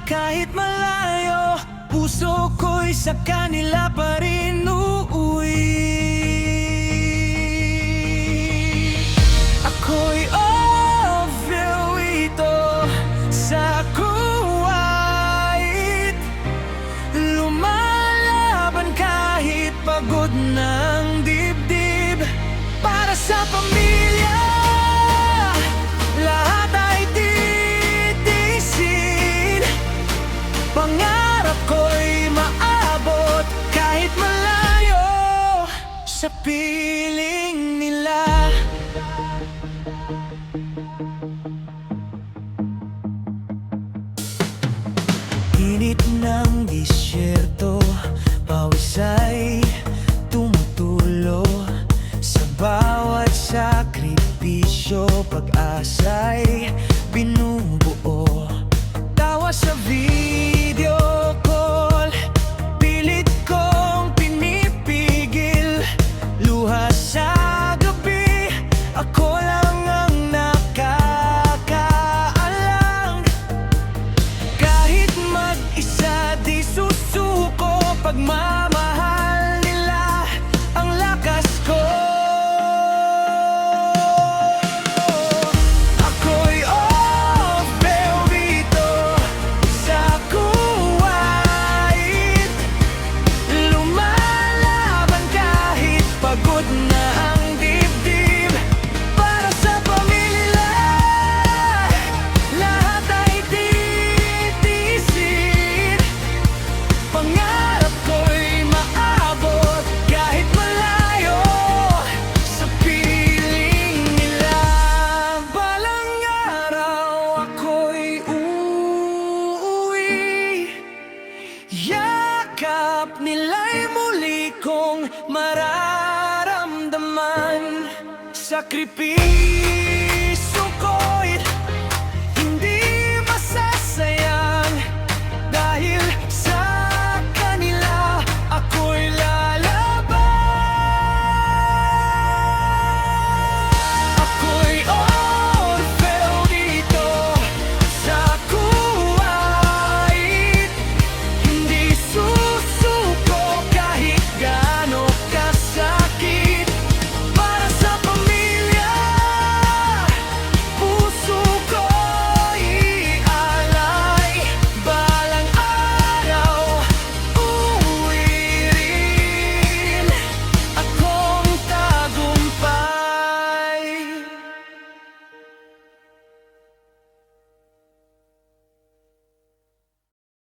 kahit malayo, puso ko'y sa kanila pa rin uuwi. Ako'y overwito sa kuwait, lumalaban kahit pagod ng dibdib. Para sa pamilya, lahat ay titiisin. Pangarap ko'y maabot kahit malayo sa piling nila. Init ng disyerto, pawis ay tumutulo. Sa bawat sakripisyo, pag-asa'y binubuo. Tawa sa video call, pilit kong pinipigil. Luha sa gabi, ako lang ang nakakaalam. Kahit mag-isa di susuko, pagmamahal nila ang lakas ko. Ako'y overwito sa kuwait, lumalaban kahit pagod na ang dibdib. Para sa pamilya, lahat ay titiisin. Pangarap ko'y maabot kahit malayo sa piling nila. Balang araw ako'y uuwi, yakap nila'y muli kong mararamdaman. Sakripisyo